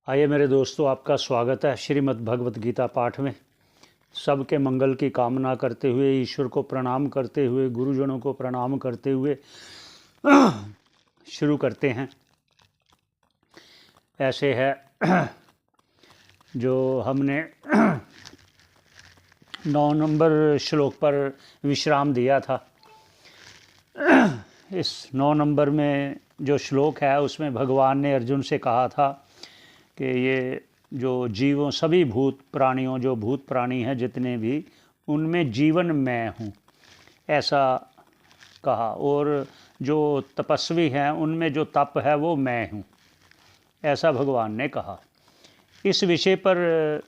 आइए मेरे दोस्तों, आपका स्वागत है श्रीमद् भगवत गीता पाठ में। सबके मंगल की कामना करते हुए, ईश्वर को प्रणाम करते हुए, गुरुजनों को प्रणाम करते हुए शुरू करते हैं। ऐसे है जो हमने 9 नंबर श्लोक पर विश्राम दिया था। इस 9 नंबर में जो श्लोक है उसमें भगवान ने अर्जुन से कहा था कि ये जो जीवों, सभी भूत प्राणियों, जो भूत प्राणी हैं जितने भी, उनमें जीवन मैं हूँ, ऐसा कहा। और जो तपस्वी हैं उनमें जो तप है वो मैं हूँ, ऐसा भगवान ने कहा। इस विषय पर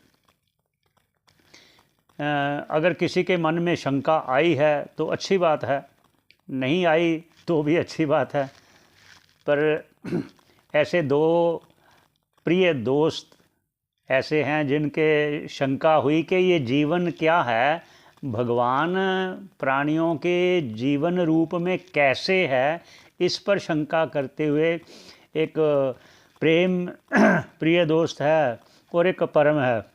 अगर किसी के मन में शंका आई है तो अच्छी बात है, नहीं आई तो भी अच्छी बात है। पर ऐसे दो प्रिय दोस्त ऐसे हैं जिनके शंका हुई कि ये जीवन क्या है, भगवान प्राणियों के जीवन रूप में कैसे है, इस पर शंका करते हुए एक प्रेम प्रिय दोस्त है और एक परम है।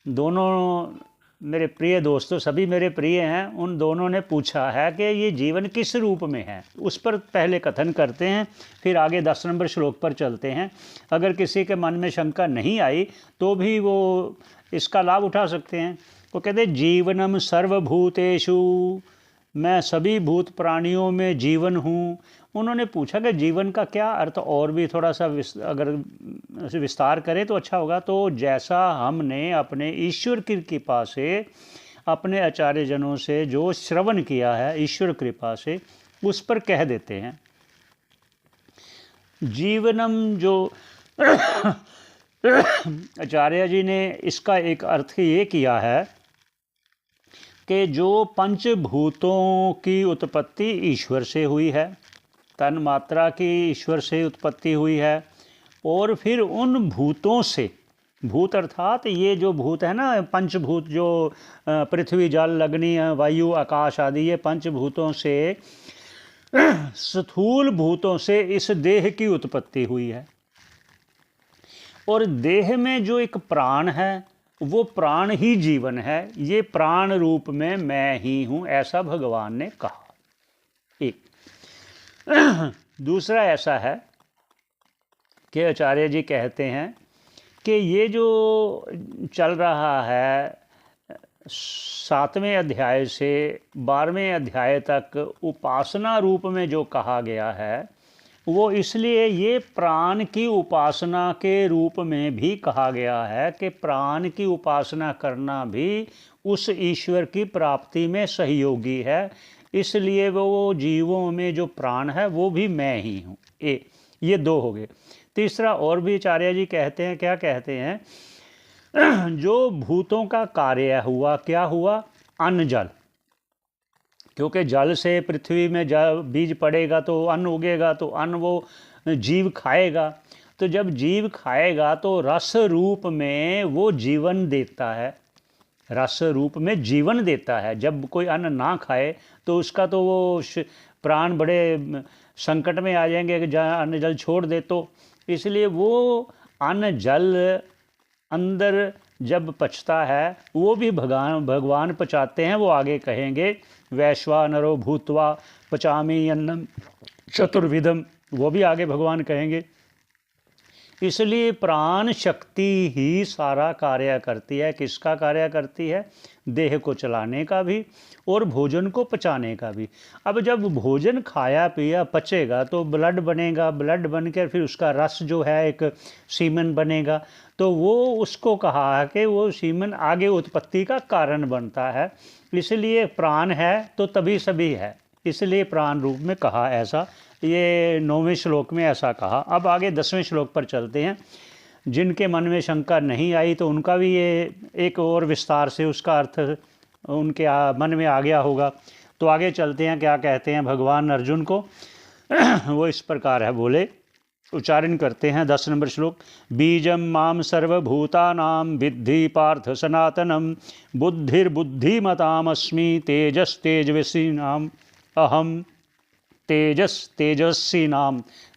दोनों मेरे प्रिय दोस्तों, सभी मेरे प्रिय हैं, उन दोनों ने पूछा है कि ये जीवन किस रूप में है। उस पर पहले कथन करते हैं, फिर आगे 10 नंबर श्लोक पर चलते हैं। अगर किसी के मन में शंका नहीं आई तो भी वो इसका लाभ उठा सकते हैं। वो कहते हैं जीवनम सर्वभूतेषु, मैं सभी भूत प्राणियों में जीवन हूँ। उन्होंने पूछा कि जीवन का क्या अर्थ, और भी थोड़ा सा अगर विस्तार करें तो अच्छा होगा। तो जैसा हमने अपने ईश्वर की कृपा से, अपने आचार्य जनों से जो श्रवण किया है ईश्वर कृपा से, उस पर कह देते हैं। जीवनम जो आचार्य जी ने इसका एक अर्थ ये किया है कि जो पंचभूतों की उत्पत्ति ईश्वर से हुई है, तन मात्रा की ईश्वर से उत्पत्ति हुई है, और फिर उन भूतों से, भूत अर्थात ये जो भूत है ना, पंचभूत, जो पृथ्वी जल अग्नि वायु आकाश आदि, ये पंचभूतों से, स्थूल भूतों से इस देह की उत्पत्ति हुई है। और देह में जो एक प्राण है वो प्राण ही जीवन है, ये प्राण रूप में मैं ही हूँ, ऐसा भगवान ने कहा। एक दूसरा ऐसा है कि आचार्य जी कहते हैं कि ये जो चल रहा है 7वें अध्याय से 12वें अध्याय तक उपासना रूप में जो कहा गया है, वो इसलिए ये प्राण की उपासना के रूप में भी कहा गया है कि प्राण की उपासना करना भी उस ईश्वर की प्राप्ति में सहयोगी है। इसलिए वो जीवों में जो प्राण है वो भी मैं ही हूँ। ये 2 हो गए। तीसरा और भी आचार्य जी कहते हैं, क्या कहते हैं, जो भूतों का कार्य हुआ, क्या हुआ, अन्न जल। क्योंकि जल से पृथ्वी में जल बीज पड़ेगा तो अन्न उगेगा, तो अन्न वो जीव खाएगा। तो जब जीव खाएगा तो रस रूप में वो जीवन देता है, रस रूप में जीवन देता है। जब कोई अन्न ना खाए तो उसका तो वो प्राण बड़े संकट में आ जाएंगे कि जहाँ अन्न जल छोड़ दे तो। इसलिए वो अन्न जल अंदर जब पचता है वो भी भगवान पचाते हैं। वो आगे कहेंगे, वैश्वानरो भूत्वा पचामी अन्नम चतुर्विधम, वो भी आगे भगवान कहेंगे। इसलिए प्राण शक्ति ही सारा कार्य करती है। किसका कार्य करती है? देह को चलाने का भी और भोजन को पचाने का भी। अब जब भोजन खाया पिया पचेगा तो ब्लड बनेगा, ब्लड बनकर फिर उसका रस जो है एक सीमन बनेगा। तो वो उसको कहा है कि वो सीमन आगे उत्पत्ति का कारण बनता है। इसलिए प्राण है तो तभी सभी है, इसलिए प्राण रूप में कहा। ऐसा ये 9वें श्लोक में ऐसा कहा। अब आगे 10वें श्लोक पर चलते हैं। जिनके मन में शंका नहीं आई तो उनका भी ये एक और विस्तार से उसका अर्थ उनके मन में आ गया होगा। तो आगे चलते हैं, क्या कहते हैं भगवान अर्जुन को। वो इस प्रकार है, बोले, उच्चारण करते हैं 10 नंबर श्लोक। बीजम माम सर्वभूतानां विद्धि पार्थ सनातनम, बुद्धिर्बुद्धिमतामस्मि, तेजस तेजस्विनाम अहम,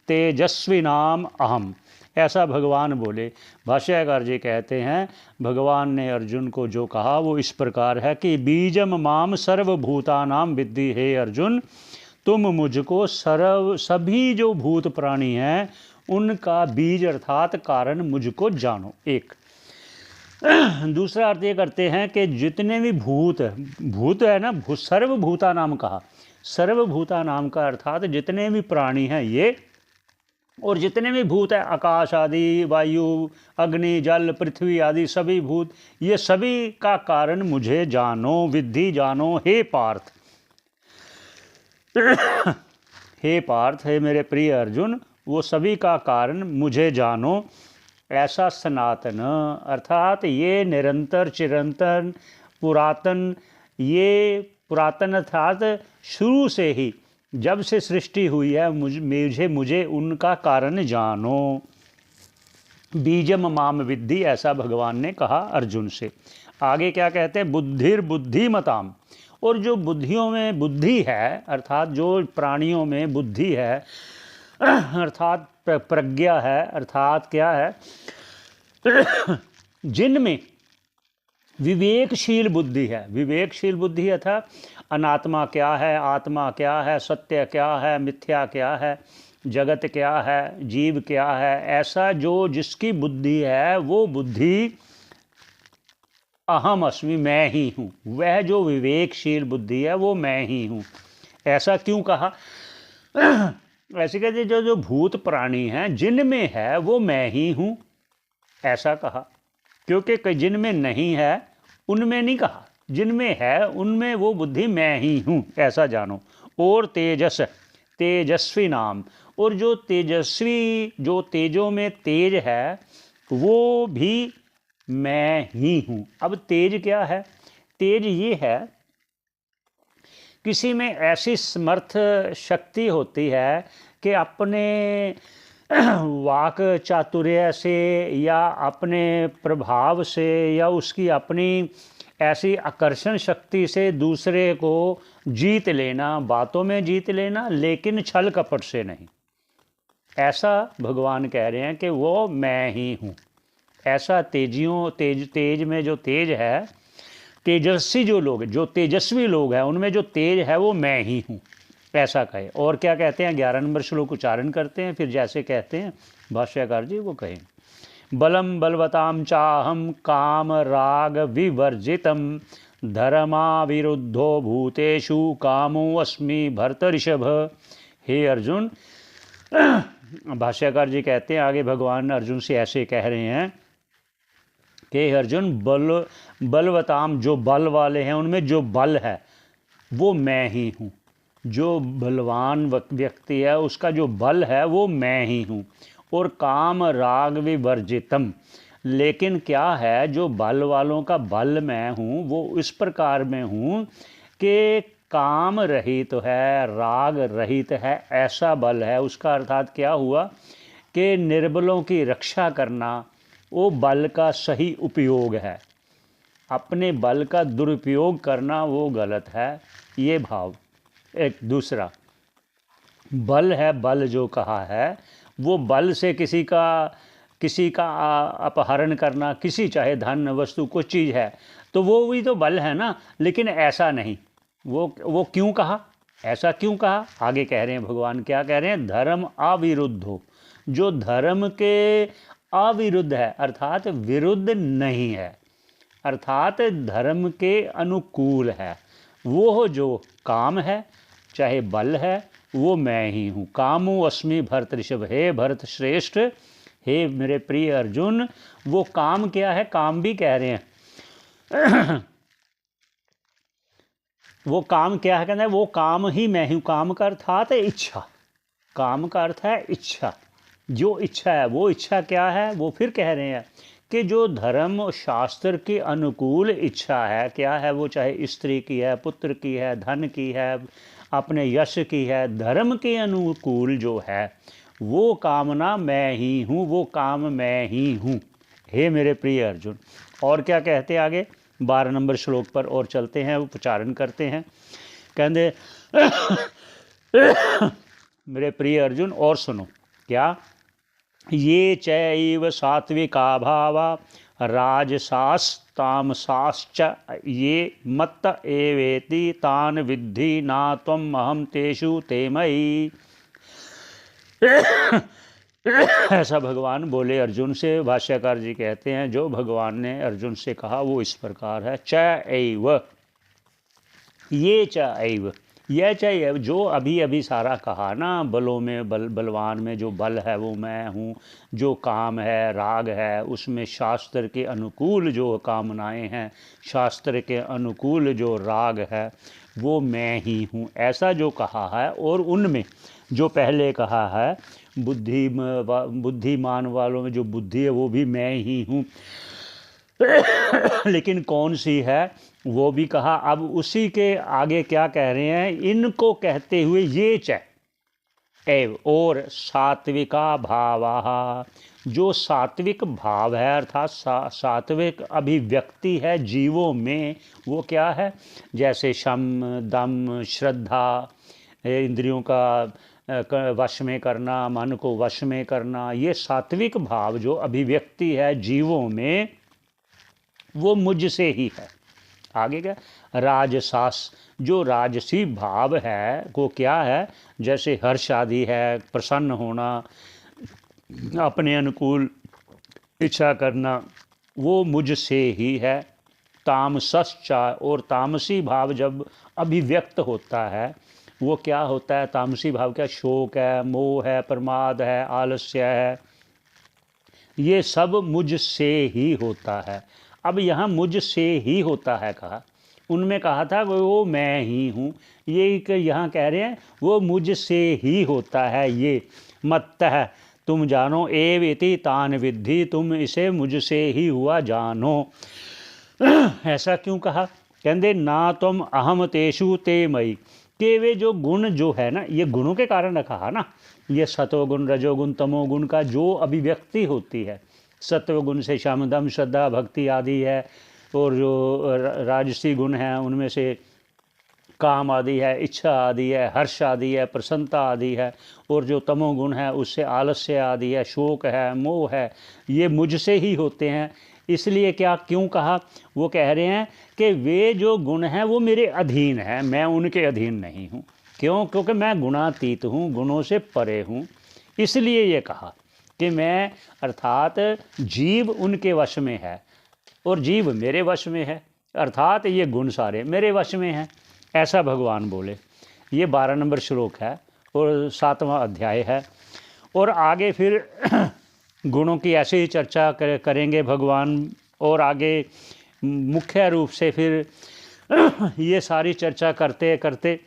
तेजस्विनाम अहम। ऐसा भगवान बोले। भाष्यकार जी कहते हैं भगवान ने अर्जुन को जो कहा वो इस प्रकार है कि बीजम माम सर्वभूतानाम विद्धि, हे अर्जुन तुम मुझको सभी जो भूत प्राणी हैं उनका बीज अर्थात कारण मुझको जानो। एक दूसरा अर्थ ये करते हैं कि जितने भी भूत है ना, सर्वभूता नाम कहा, सर्वभूता नाम का अर्थात जितने भी प्राणी हैं ये, और जितने भी भूत है आकाश आदि, वायु, अग्नि, जल, पृथ्वी आदि सभी भूत, ये सभी का कारण मुझे जानो, विद्धि जानो हे पार्थ। हे पार्थ, हे मेरे प्रिय अर्जुन, वो सभी का कारण मुझे जानो। ऐसा सनातन अर्थात ये निरंतर चिरंतन पुरातन, ये पुरातन अर्थात शुरू से ही जब से सृष्टि हुई है मुझे उनका कारण जानो। बीजम माम विद्धि, ऐसा भगवान ने कहा अर्जुन से। आगे क्या कहते हैं, बुद्धिर बुद्धिमताम, और जो बुद्धियों में बुद्धि है अर्थात जो प्राणियों में बुद्धि है अर्थात प्रज्ञा है, अर्थात क्या है जिनमें विवेकशील बुद्धि है। विवेकशील बुद्धि अर्थात अनात्मा क्या है, आत्मा क्या है, सत्य क्या है, मिथ्या क्या है, जगत क्या है, जीव क्या है, ऐसा जो जिसकी बुद्धि है वो बुद्धि अहम अस्मि, मैं ही हूँ। वह जो विवेकशील बुद्धि है वो मैं ही हूँ। ऐसा क्यों कहा ऐसे कहते जो भूत प्राणी हैं जिनमें है वो मैं ही हूँ, ऐसा कहा। क्योंकि जिनमें नहीं है उनमें नहीं कहा, जिनमें है उनमें वो बुद्धि मैं ही हूँ, ऐसा जानो। और तेजस्वी नाम, और जो तेजस्वी, जो तेजों में तेज है वो भी मैं ही हूँ। अब तेज क्या है, तेज ये है किसी में ऐसी समर्थ शक्ति होती है कि अपने वाक चातुर्य से या अपने प्रभाव से या उसकी अपनी ऐसी आकर्षण शक्ति से दूसरे को जीत लेना, बातों में जीत लेना, लेकिन छल कपट से नहीं। ऐसा भगवान कह रहे हैं कि वो मैं ही हूँ। ऐसा तेज में जो तेज है, तेजस्वी जो लोग, जो तेजस्वी लोग हैं उनमें जो तेज है वो मैं ही हूँ, ऐसा कहे। और क्या कहते हैं, 11 नंबर श्लोक उच्चारण करते हैं, फिर जैसे कहते हैं भाष्यकार जी वो कहें। बलम बलवताम चाहम काम राग विवर्जितम धर्मा विरुद्धो भूतेषु कामो अस्मि भरतऋषभ। हे अर्जुन, भाष्यकार जी कहते हैं आगे भगवान अर्जुन से ऐसे कह रहे हैं कि अर्जुन बलवताम, जो बल वाले हैं उनमें जो बल है वो मैं ही हूँ। जो बलवान व्यक्ति है उसका जो बल है वो मैं ही हूँ। और काम राग विवर्जितम, लेकिन क्या है जो बल वालों का बल मैं हूँ वो इस प्रकार में हूँ कि काम रहित है, राग रहित है, ऐसा बल है। उसका अर्थात क्या हुआ कि निर्बलों की रक्षा करना वो बल का सही उपयोग है, अपने बल का दुरुपयोग करना वो गलत है, ये भाव। एक दूसरा बल है, बल जो कहा है वो बल से किसी का अपहरण करना, किसी चाहे धन वस्तु कुछ चीज़ है तो वो भी तो बल है ना, लेकिन ऐसा नहीं। वो क्यों कहा, ऐसा क्यों कहा, आगे कह रहे हैं भगवान क्या कह रहे हैं, धर्म अविरुद्ध हो, जो धर्म के अविरुद्ध है अर्थात विरुद्ध नहीं है, अर्थात धर्म के अनुकूल है, वो जो काम है चाहे बल है वो मैं ही हूँ। कामो अस्मि भरतऋषभ, हे भरत श्रेष्ठ, हे मेरे प्रिय अर्जुन, वो काम क्या है, काम भी कह रहे हैं वो काम क्या है, कहते हैं वो काम ही मैं हूँ। काम का अर्थात है इच्छा, काम का अर्थ है इच्छा, जो इच्छा है वो इच्छा क्या है, वो फिर कह रहे हैं कि जो धर्म और शास्त्र के अनुकूल इच्छा है, क्या है वो, चाहे स्त्री की है, पुत्र की है, धन की है, अपने यश की है, धर्म के अनुकूल जो है वो कामना मैं ही हूँ, वो काम मैं ही हूँ, हे मेरे प्रिय अर्जुन। और क्या कहते हैं आगे 12 नंबर श्लोक पर और चलते हैं, उच्चारण करते हैं, कहते मेरे प्रिय अर्जुन और सुनो, क्या ये चैव सात्विका भावा राजसास्तामसाश्च ये मत्त एवेति तान विद्धि ना त्वम् अहं तेषु ते मयि। ऐसा भगवान बोले अर्जुन से। भाष्यकार जी कहते हैं जो भगवान ने अर्जुन से कहा वो इस प्रकार है। च एव, ये च एव, यह च जो अभी अभी सारा कहा ना, बलों में बलवान में जो बल है वो मैं हूँ, जो काम है राग है उसमें शास्त्र के अनुकूल जो कामनाएं हैं, शास्त्र के अनुकूल जो राग है वो मैं ही हूँ, ऐसा जो कहा है। और उनमें जो पहले कहा है बुद्धिमान वालों में जो बुद्धि है वो भी मैं ही हूँ, लेकिन कौन सी है वो भी कहा। अब उसी के आगे क्या कह रहे हैं, इनको कहते हुए ये च एव, और सात्विका भावा, जो सात्विक भाव है अर्थात सात्विक अभिव्यक्ति है जीवों में, वो क्या है, जैसे शम दम श्रद्धा, इंद्रियों का वश में करना, मन को वश में करना, ये सात्विक भाव जो अभिव्यक्ति है जीवों में वो मुझसे ही है। आगे क्या, राजसास, जो राजसी भाव है वो क्या है, जैसे हर्ष आदि है, प्रसन्न होना, अपने अनुकूल इच्छा करना, वो मुझसे ही है। तामसश्चा, और तामसी भाव जब अभिव्यक्त होता है वो क्या होता है, तामसी भाव क्या, शोक है, मोह है, प्रमाद है, आलस्य है, ये सब मुझसे ही होता है। अब यहाँ मुझसे ही होता है कहा, उनमें कहा था वो मैं ही हूँ, ये यहाँ कह रहे हैं वो मुझसे ही होता है। ये मत है तुम जानो, एव इति तान विद्धि, तुम इसे मुझसे ही हुआ जानो। ऐसा क्यों कहा, कहते ना तुम अहम तेषु ते मयि, कि वे जो गुण जो है ना, ये गुणों के कारण कहा ना, ये सतोगुण रजोगुण तमोगुण का जो अभिव्यक्ति होती है, सत्वगुण से शमदम श्रद्धा भक्ति आदि है, और जो राजसी गुण हैं उनमें से काम आदि है, इच्छा आदि है, हर्ष आदि है, प्रसन्नता आदि है, और जो तमोगुण है उससे आलस्य आदि है, शोक है, मोह है, ये मुझसे ही होते हैं। इसलिए क्या क्यों कहा, वो कह रहे हैं कि वे जो गुण हैं वो मेरे अधीन हैं, मैं उनके अधीन नहीं हूँ। क्यों, क्योंकि मैं गुणातीत हूँ, गुणों से परे हूँ। इसलिए ये कहा कि मैं अर्थात जीव उनके वश में है और जीव मेरे वश में है, अर्थात ये गुण सारे मेरे वश में हैं, ऐसा भगवान बोले। ये 12 नंबर श्लोक है और 7वां अध्याय है। और आगे फिर गुणों की ऐसे ही चर्चा करेंगे भगवान, और आगे मुख्य रूप से फिर ये सारी चर्चा करते करते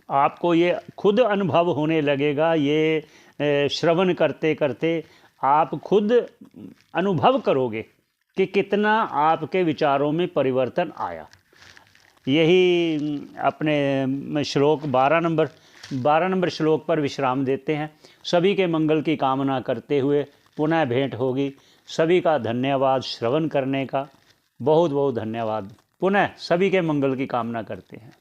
आपको ये खुद अनुभव होने लगेगा, ये श्रवण करते करते आप खुद अनुभव करोगे कि कितना आपके विचारों में परिवर्तन आया। यही अपने श्लोक 12 नंबर श्लोक पर विश्राम देते हैं। सभी के मंगल की कामना करते हुए पुनः भेंट होगी। सभी का धन्यवाद श्रवण करने का, बहुत बहुत धन्यवाद। पुनः सभी के मंगल की कामना करते हैं।